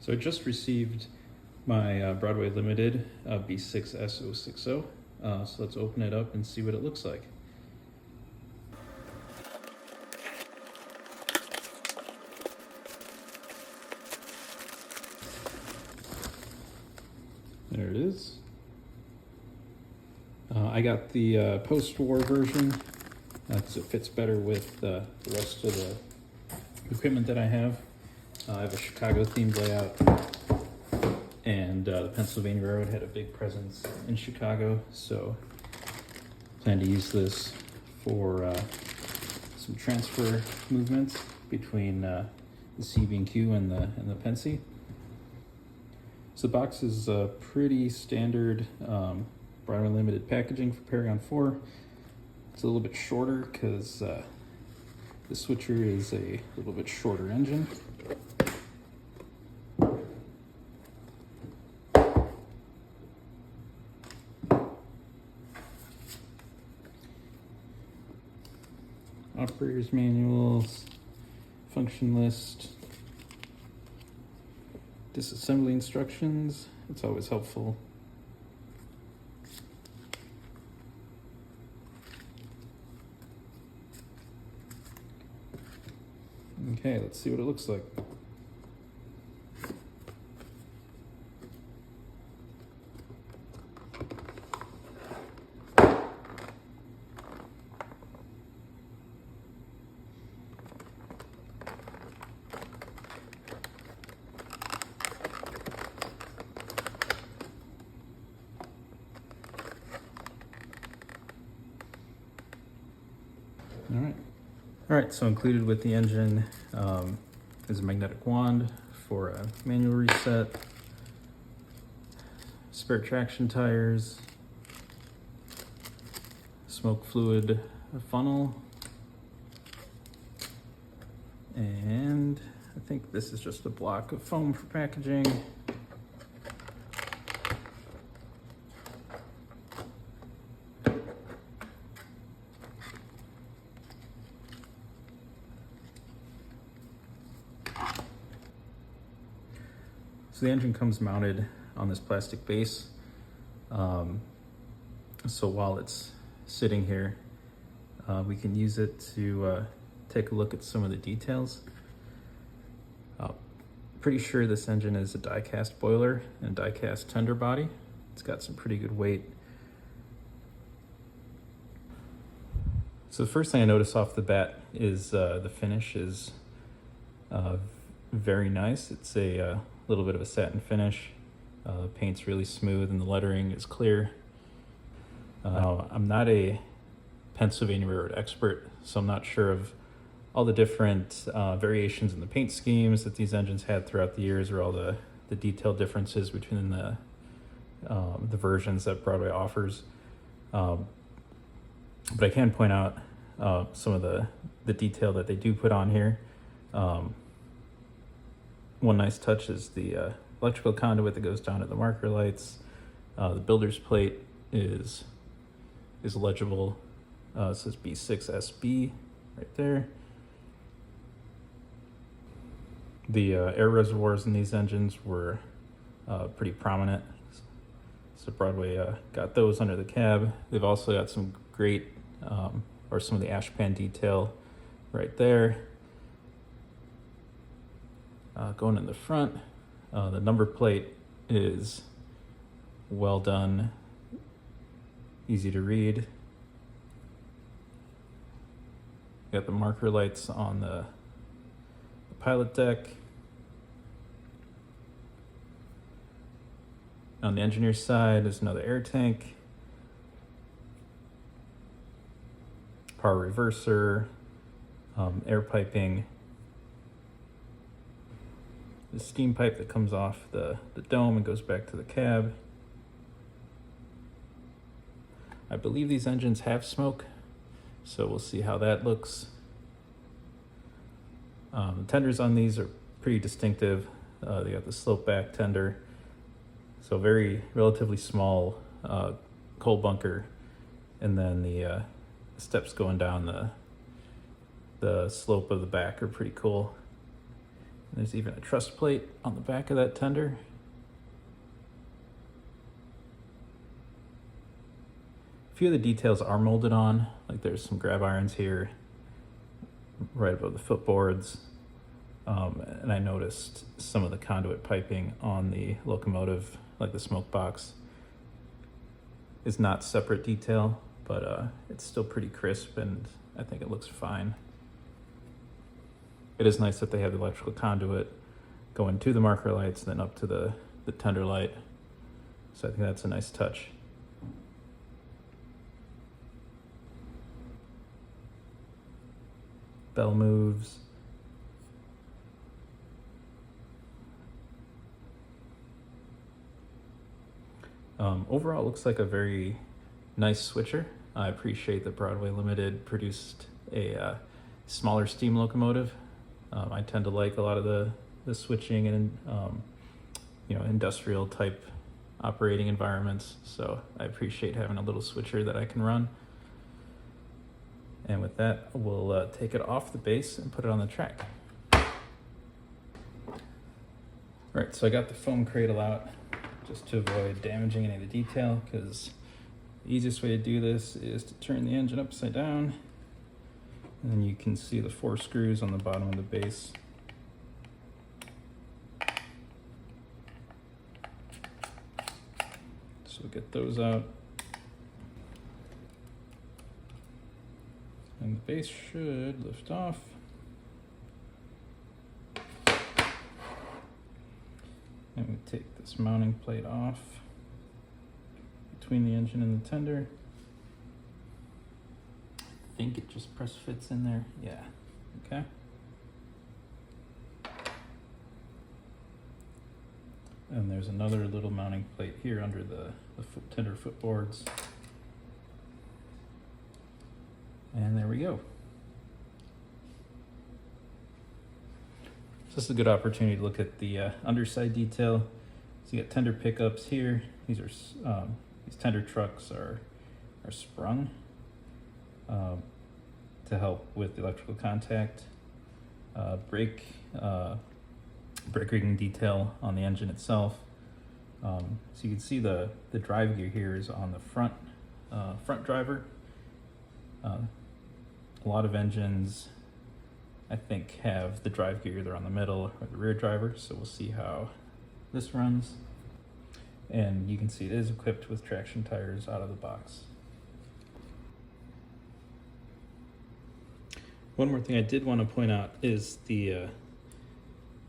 So I just received my Broadway Limited B6sb. So let's open it up and see what it looks like. There it is. I got the post-war version because it fits better with the rest of the equipment that I have. I have a Chicago-themed layout, and the Pennsylvania Railroad had a big presence in Chicago, so I plan to use this for some transfer movements between the CB&Q and the Pennsy. So the box is pretty standard Broadway Limited packaging for Paragon 4. It's a little bit shorter because the switcher is a little bit shorter engine. Operator's manuals, function list, disassembly instructions. It's always helpful. Okay, let's see what it looks like. All right, so included with the engine is a magnetic wand for a manual reset, spare traction tires, smoke fluid funnel, and I think this is just a block of foam for packaging. So the engine comes mounted on this plastic base. So while it's sitting here, we can use it to take a look at some of the details. Pretty sure this engine is a die-cast boiler and die-cast tender body. It's got some pretty good weight. So the first thing I notice off the bat is the finish is very nice. It's a little bit of a satin finish. The paint's really smooth and the lettering is clear. I'm not a Pennsylvania Railroad expert, so I'm not sure of all the different variations in the paint schemes that these engines had throughout the years, or all the detailed differences between the versions that Broadway offers. But I can point out some of the detail that they do put on here. One nice touch is the electrical conduit that goes down to the marker lights. The builder's plate is legible. It says B6sb right there. The air reservoirs in these engines were pretty prominent. So Broadway got those under the cab. They've also got some great, or some of the ash pan detail right there. Going in the front, the number plate is well done, easy to read. Got the marker lights on the pilot deck. On the engineer's side, there's another air tank, power reverser, air piping, the steam pipe that comes off the dome and goes back to the cab. I believe these engines have smoke, so we'll see how that looks. The tenders on these are pretty distinctive. They got the slope back tender, so very relatively small coal bunker, and then the steps going down the slope of the back are pretty cool. There's even a truss plate on the back of that tender. A few of the details are molded on, like there's some grab irons here right above the footboards. And I noticed some of the conduit piping on the locomotive, like the smoke box, is not separate detail, but it's still pretty crisp and I think it looks fine. It is nice that they have the electrical conduit going to the marker lights and then up to the tender light. So I think that's a nice touch. Bell moves. Overall, it looks like a very nice switcher. I appreciate that Broadway Limited produced a smaller steam locomotive. I tend to like a lot of the switching and industrial type operating environments, so I appreciate having a little switcher that I can run. And with that, we'll take it off the base and put it on the track. All right, so I got the foam cradle out just to avoid damaging any of the detail, because the easiest way to do this is to turn the engine upside down, and then you can see the 4 screws on the bottom of the base. So we'll get those out. And the base should lift off. And we take this mounting plate off between the engine and the tender. I think it just press fits in there. Yeah, okay. And there's another little mounting plate here under the tender footboards. And there we go. This is a good opportunity to look at the underside detail. So you got tender pickups here. These are these tender trucks are sprung to help with the electrical contact. Brake rigging detail on the engine itself. So you can see the drive gear here is on the front driver. A lot of engines, I think, have the drive gear either on the middle or the rear driver, so we'll see how this runs. And you can see it is equipped with traction tires out of the box. One more thing I did want to point out is the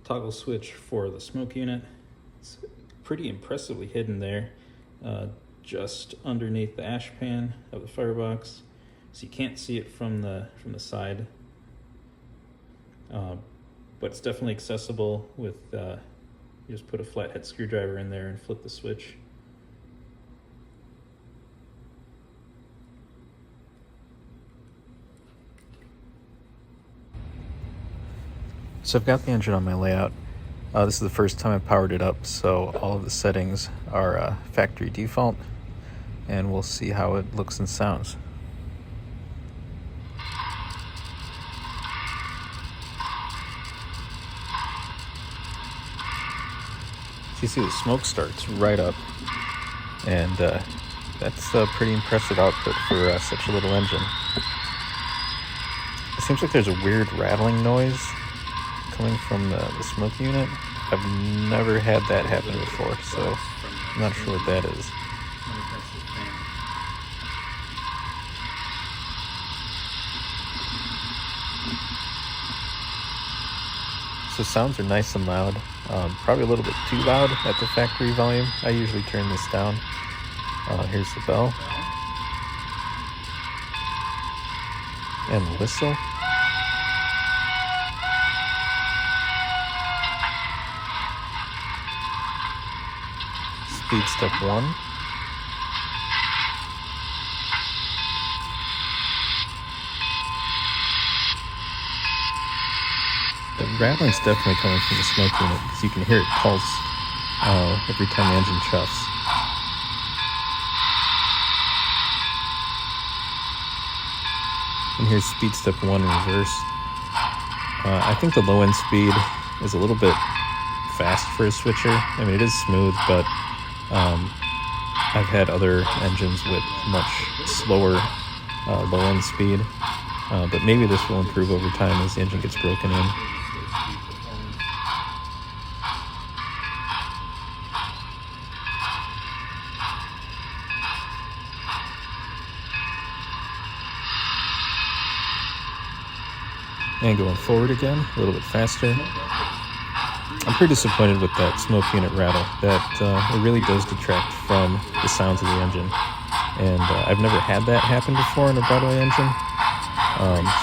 toggle switch for the smoke unit. It's pretty impressively hidden there, just underneath the ash pan of the firebox. So you can't see it from the side, but it's definitely accessible with, you just put a flathead screwdriver in there and flip the switch. So I've got the engine on my layout. This is the first time I powered it up, so all of the settings are factory default, and we'll see how it looks and sounds. So you see the smoke starts right up, and that's a pretty impressive output for such a little engine. It seems like there's a weird rattling noise coming from the smoke unit. I've never had that happen before, so I'm not sure what that is. So sounds are nice and loud, probably a little bit too loud at the factory volume. I usually turn this down. Here's the bell. And the whistle. Speed step 1. The rattling's definitely coming from the smoke unit, because you can hear it pulse every time the engine chuffs. And here's speed step 1 in reverse. I think the low end speed is a little bit fast for a switcher. I mean, it is smooth, but I've had other engines with much slower low end speed, but maybe this will improve over time as the engine gets broken in. And going forward again, a little bit faster. I'm pretty disappointed with that smoke unit rattle. That it really does detract from the sounds of the engine. And I've never had that happen before in a Broadway engine.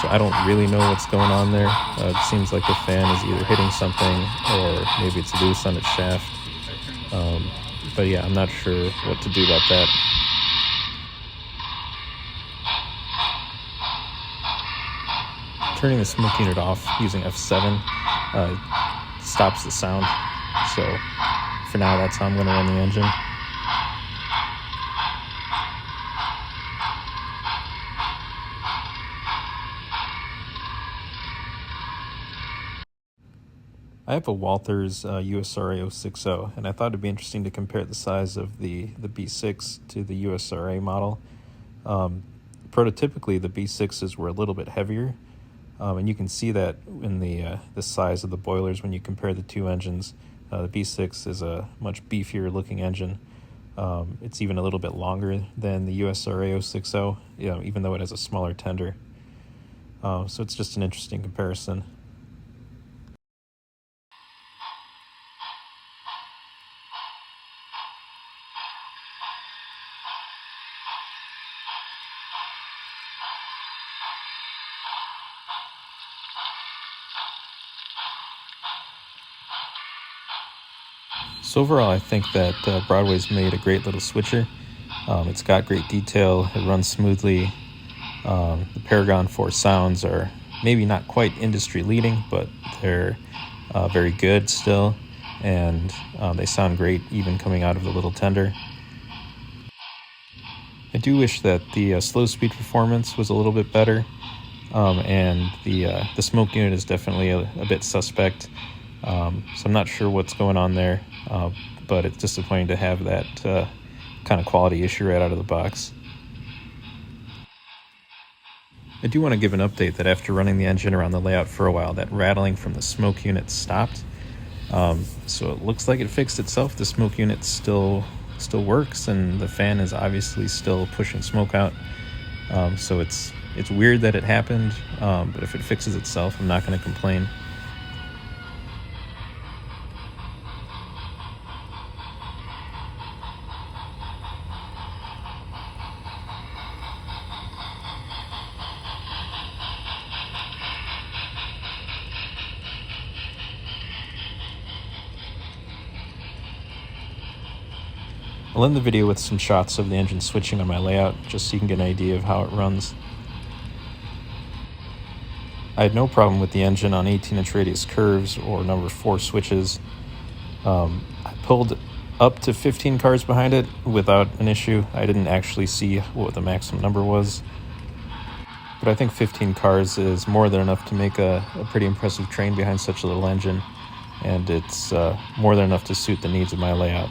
So I don't really know what's going on there. It seems like the fan is either hitting something or maybe it's loose on its shaft. But yeah, I'm not sure what to do about that. Turning the smoke unit off using F7 stops the sound. So for now, that's how I'm going to run the engine. I have a Walthers USRA 060, and I thought it'd be interesting to compare the size of the B6 to the USRA model. Prototypically, the B6s were a little bit heavier, and you can see that in the size of the boilers when you compare the two engines. The B6 is a much beefier looking engine. It's even a little bit longer than the USRA 060, even though it has a smaller tender. So it's just an interesting comparison. So overall, I think that Broadway's made a great little switcher. It's got great detail, it runs smoothly. The Paragon 4 sounds are maybe not quite industry leading, but they're very good still, and they sound great even coming out of the little tender. I do wish that the slow speed performance was a little bit better, and the smoke unit is definitely a bit suspect. So I'm not sure what's going on there, but it's disappointing to have that kind of quality issue right out of the box. I do want to give an update that after running the engine around the layout for a while, that rattling from the smoke unit stopped. So it looks like it fixed itself. The smoke unit still works, and the fan is obviously still pushing smoke out. So it's weird that it happened, but if it fixes itself, I'm not going to complain. I'll end the video with some shots of the engine switching on my layout, just so you can get an idea of how it runs. I had no problem with the engine on 18-inch radius curves or number 4 switches. I pulled up to 15 cars behind it without an issue. I didn't actually see what the maximum number was, but I think 15 cars is more than enough to make a pretty impressive train behind such a little engine, and it's more than enough to suit the needs of my layout.